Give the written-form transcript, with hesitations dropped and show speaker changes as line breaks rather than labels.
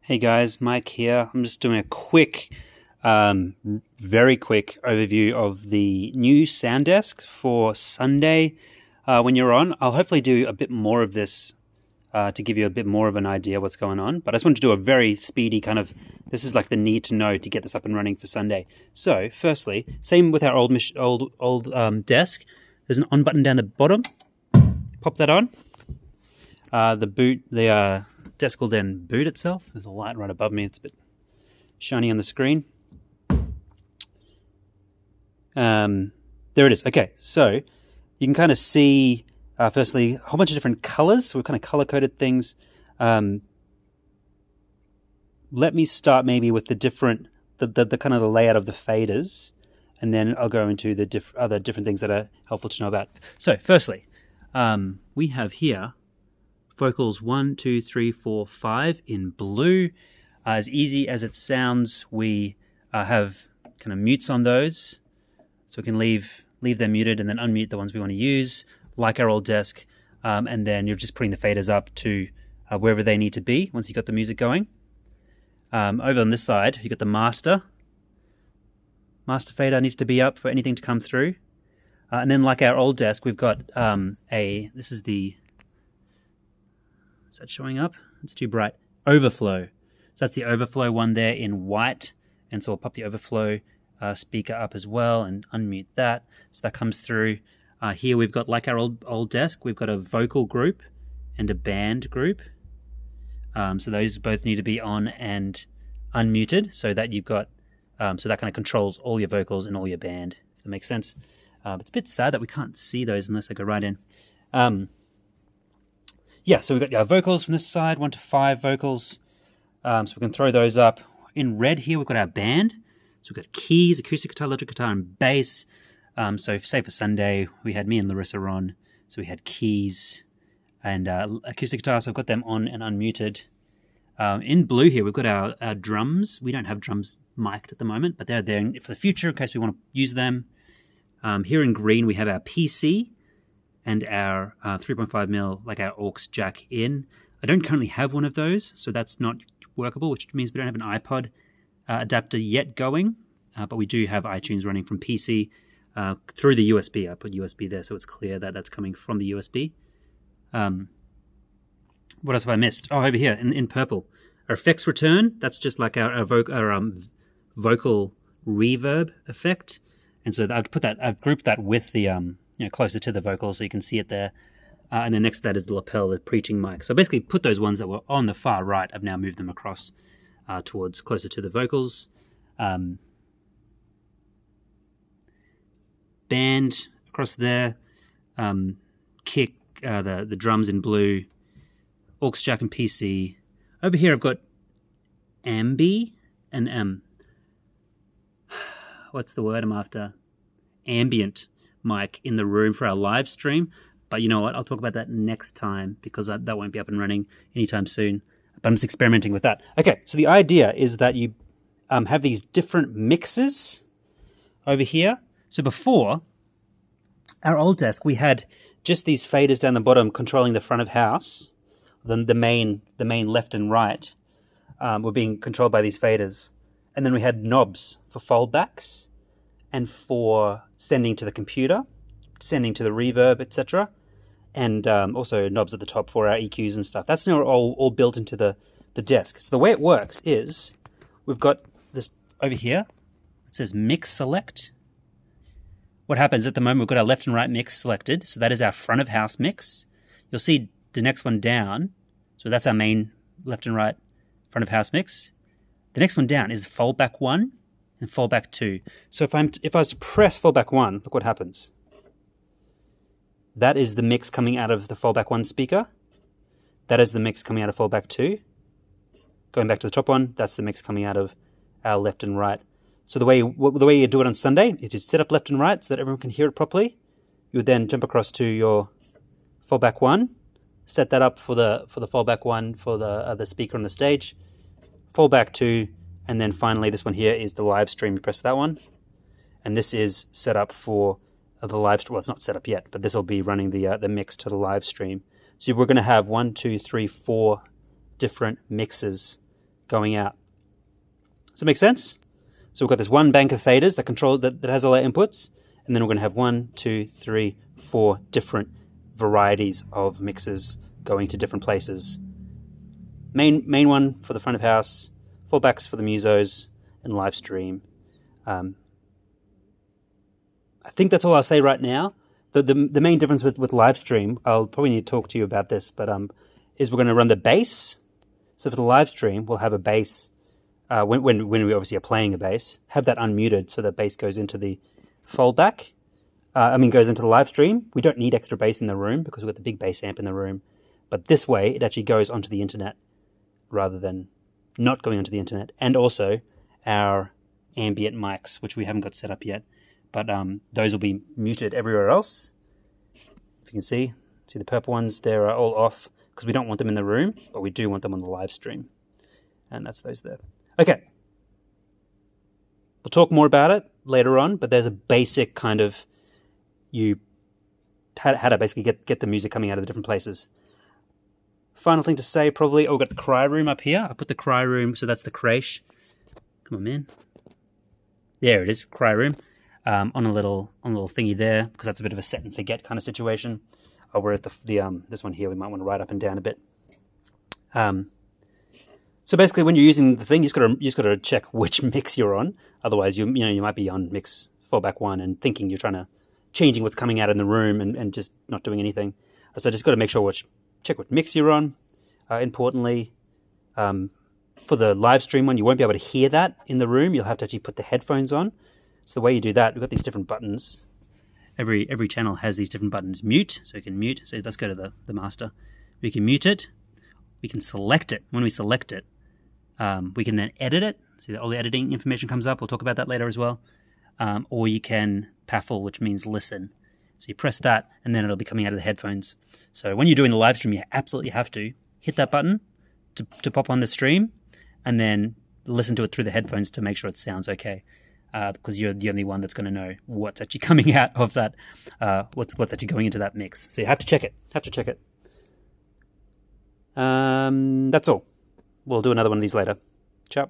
Hey guys, Mike here. I'm just doing a quick, very quick overview of the new sound desk for Sunday. When you're on, I'll hopefully do a bit more of this to give you a bit more of an idea what's going on. But I just wanted to do a very speedy kind of, this is like the need to know to get this up and running for Sunday. So, firstly, same with our old desk. There's an on button down the bottom. Pop that on. The desk will then boot itself. There's a light right above me. It's a bit shiny on the screen. There it is. Okay, so you can kind of see, firstly, a whole bunch of different colors. So we've kind of color-coded things. Let me start maybe with the different, the kind of the layout of the faders, and then I'll go into the other different things that are helpful to know about. So, firstly, we have here vocals 1, 2, 3, 4, 5 in blue. As easy as it sounds, we have kind of mutes on those, so we can leave them muted and then unmute the ones we want to use, like our old desk. And then you're just putting the faders up to wherever they need to be once you've got the music going. Over on this side, you've got the master. Master fader needs to be up for anything to come through. And then, like our old desk, we've got this is the. Is that showing up? It's too bright. Overflow. So that's the overflow one there in white. And so we'll pop the overflow speaker up as well and unmute that. So that comes through. Here we've got, like our old desk, we've got a vocal group and a band group. So those both need to be on and unmuted so that you've got, so that kind of controls all your vocals and all your band, if that makes sense. It's a bit sad that we can't see those unless I go right in. Yeah, so we've got our vocals from this side, 1 to 5 vocals. So we can throw those up. In red here, we've got our band. So we've got keys, acoustic guitar, electric guitar, and bass. So say for Sunday, we had me and Larissa on. So we had keys and acoustic guitar, so I've got them on and unmuted. In blue here, we've got our drums. We don't have drums mic'd at the moment, but they're there for the future in case we want to use them. Here in green, we have our PC and our 3.5mm, like our aux jack in. I don't currently have one of those, so that's not workable, which means we don't have an iPod adapter yet going, but we do have iTunes running from PC through the USB. I put USB there so it's clear that that's coming from the USB. What else have I missed? Oh, over here in purple. Our effects return, that's just like our vocal reverb effect. And so I've grouped that with the closer to the vocals so you can see it there. And then next to that is the lapel, the preaching mic. So basically put those ones that were on the far right, I've now moved them across towards closer to the vocals. Band across there. Kick, the drums in blue. Aux jack and PC. Over here I've got ambi and what's the word I'm after? Ambient mic in the room for our live stream. But you know what? I'll talk about that next time because that won't be up and running anytime soon. But I'm just experimenting with that. Okay, so the idea is that you have these different mixes over here. So before, our old desk, we had just these faders down the bottom controlling the front of house. The main left and right were being controlled by these faders. And then we had knobs for foldbacks and for sending to the computer, sending to the reverb, etc. And also knobs at the top for our EQs and stuff. That's now all built into the desk. So the way it works is we've got this over here. It says mix select. What happens at the moment, we've got our left and right mix selected. So that is our front of house mix. You'll see the next one down. So that's our main left and right front of house mix. The next one down is foldback 1 and foldback 2. So if I was to press foldback 1, look what happens. That is the mix coming out of the foldback 1 speaker. That is the mix coming out of foldback 2. Going back to the top one, that's the mix coming out of our left and right. So the way you do it on Sunday is to set up left and right so that everyone can hear it properly. You would then jump across to your foldback 1, set that up for the foldback 1 for the speaker on the stage, foldback 2, and then finally this one here is the live stream. You press that one, and this is set up for the live stream. Well, it's not set up yet, but this will be running the mix to the live stream. So we're going to have 1, 2, 3, 4 different mixes going out. Does that make sense? So we've got this one bank of faders that has all our inputs, and then we're going to have 1, 2, 3, 4 different varieties of mixes going to different places. Main one for the front of house, fallbacks for the musos, and live stream. I think that's all I'll say right now. The main difference with live stream, I'll probably need to talk to you about this, but is we're going to run the bass. So for the live stream, we'll have a bass. When we obviously are playing a bass, have that unmuted so that bass goes into the foldback. Goes into the live stream. We don't need extra bass in the room because we've got the big bass amp in the room. But this way, it actually goes onto the internet rather than not going onto the internet. And also our ambient mics, which we haven't got set up yet. But those will be muted everywhere else. If you can see the purple ones, they're all off because we don't want them in the room, but we do want them on the live stream. And that's those there. Okay. We'll talk more about it later on, but there's a basic kind of how to basically get the music coming out of the different places. Final thing to say, probably, we've got the cry room up here. I put the cry room, so that's the creche. Come on, man. There it is, cry room. On a little thingy there, because that's a bit of a set and forget kind of situation. Whereas this one here, we might want to write up and down a bit. So basically, when you're using the thing, you just got to check which mix you're on. Otherwise, you might be on mix fallback 1 and thinking you're changing what's coming out in the room and just not doing anything. So just got to make sure check what mix you're on. Importantly, for the live stream one, you won't be able to hear that in the room. You'll have to actually put the headphones on. So the way you do that, we've got these different buttons. Every channel has these different buttons. Mute, so you can mute. So let's go to the master. We can mute it. We can select it. When we select it, we can then edit it. See that all the editing information comes up. We'll talk about that later as well. Or you can paffle, which means listen. So you press that, and then it'll be coming out of the headphones. So when you're doing the live stream, you absolutely have to hit that button to pop on the stream, and then listen to it through the headphones to make sure it sounds okay. Because you're the only one that's going to know what's actually coming out of that, what's actually going into that mix. So you have to check it. That's all. We'll do another one of these later. Ciao.